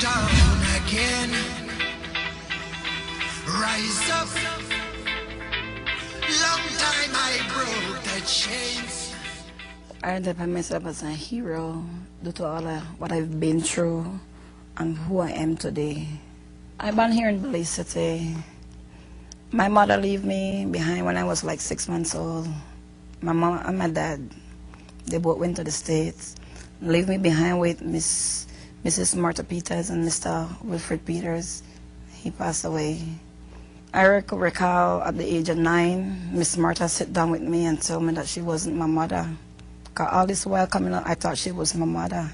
down again. Rise up. Long time I broke the chains. I identify myself as a hero due to all what I've been through and who I am today. I'm born here in Belize City. My mother left me behind when I was like 6 months old. My mom and my dad, they both went to the States. Leave me behind with Mrs. Martha Peters and Mr. Wilfred Peters. He passed away. I recall at the age of 9, Miss Martha sat down with me and told me that she wasn't my mother. Because all this while coming up, I thought she was my mother,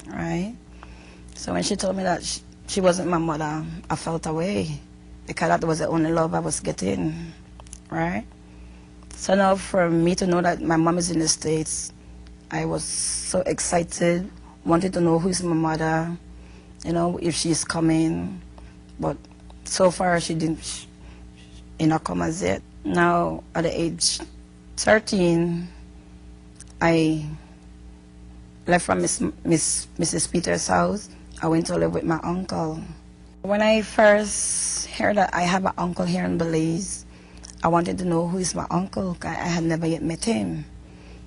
right? So when she told me that she wasn't my mother, I felt away because that was the only love I was getting, right? So now for me to know that my mom is in the States, I was so excited, wanted to know who's my mother, you know, if she's coming. But so far she didn't, come as yet. Now at the age 13, I left from Mrs. Peters' house. I went to live with my uncle. When I first heard that I have an uncle here in Belize, I wanted to know who is my uncle, because I had never yet met him.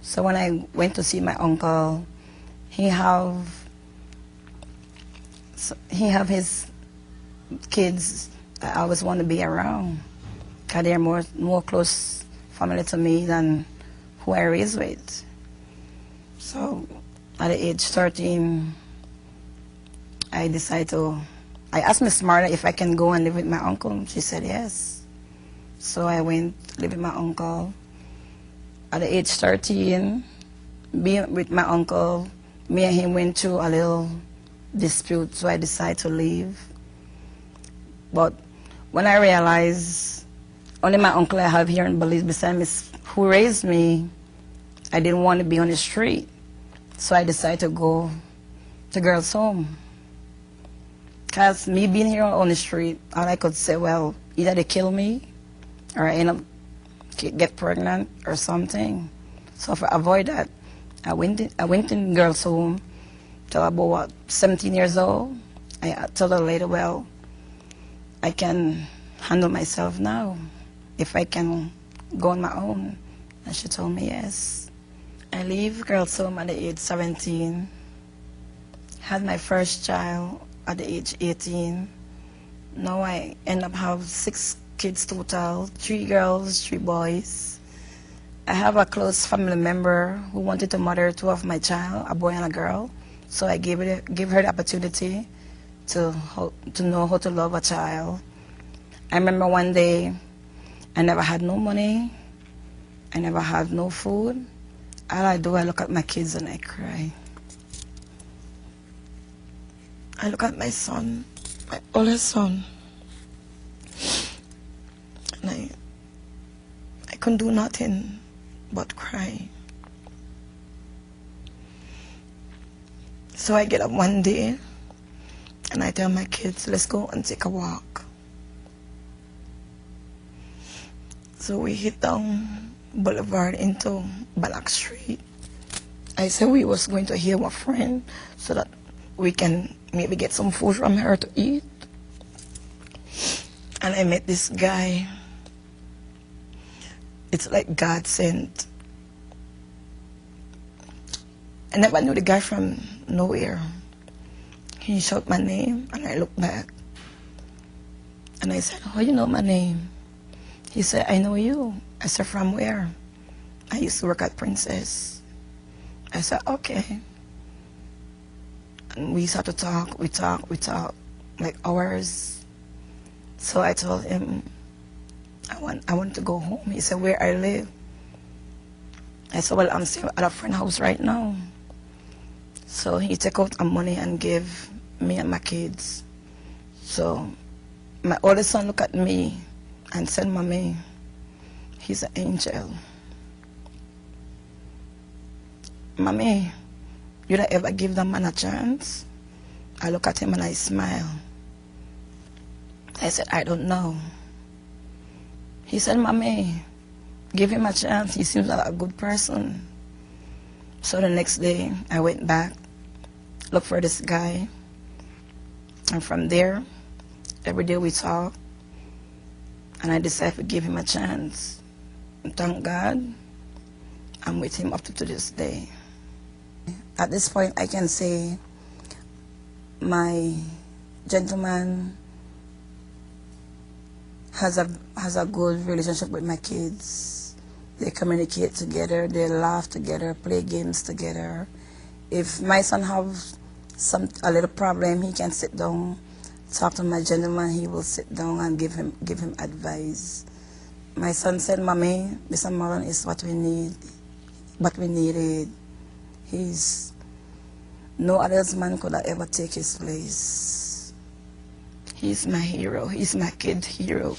So when I went to see my uncle, he have his kids that I always want to be around, because they're more close family to me than who I raised with. So at the age 13, I asked Miss Martha if I can go and live with my uncle. She said yes. So I went to live with my uncle. At the age 13, being with my uncle, me and him went through a little dispute, so I decided to leave. But when I realized only my uncle I have here in Belize besides Miss who raised me, I didn't want to be on the street. So I decided to go to girls' home. Because me being here on the street, all I could say, well, either they kill me or I end up get pregnant or something. So to avoid that, I went in girls' home till about 17 years old. I told the lady, well, I can handle myself now if I can go on my own. And she told me yes. I leave girls' home at the age 17, had my first child at the age 18. Now I end up have 6 kids total, 3 girls, 3 boys. I have a close family member who wanted to mother 2 of my child, a boy and a girl. So I gave her the opportunity to know how to love a child. I remember one day, I never had no money, I never had no food. All I do, I look at my kids and I cry. I look at my son, my oldest son, and I couldn't do nothing but cry. So I get up one day and I tell my kids, let's go and take a walk. So we hit down Boulevard into Black Street. I said we was going to hear a friend so that we can maybe get some food from her to eat. And I met this guy. It's like God sent. I never knew the guy from nowhere. He shouted my name and I looked back. And I said, oh, you know my name? He said, I know you. I said, from where? I used to work at Princess. I said, okay. And we started to talk, we talked, like hours. So I told him, I want to go home. He said, where I live? I said, well, I'm still at a friend's house right now. So he took out some money and gave me and my kids. So my oldest son looked at me and said, Mommy, he's an angel. Mommy, you don't ever give that man a chance? I look at him and I smile. I said, I don't know. He said, Mommy, give him a chance. He seems like a good person. So the next day, I went back, looked for this guy. And from there, every day we talk, and I decided to give him a chance. And thank God, I'm with him up to this day. At this point, I can say my gentleman has a good relationship with my kids. They communicate together, they laugh together, play games together. If my son has a little problem, he can sit down, talk to my gentleman. He will sit down and give him advice. My son said, "Mommy, Mr. Mullen is what we need, what we needed. No other man could have ever take his place. He's my hero. He's my kid hero."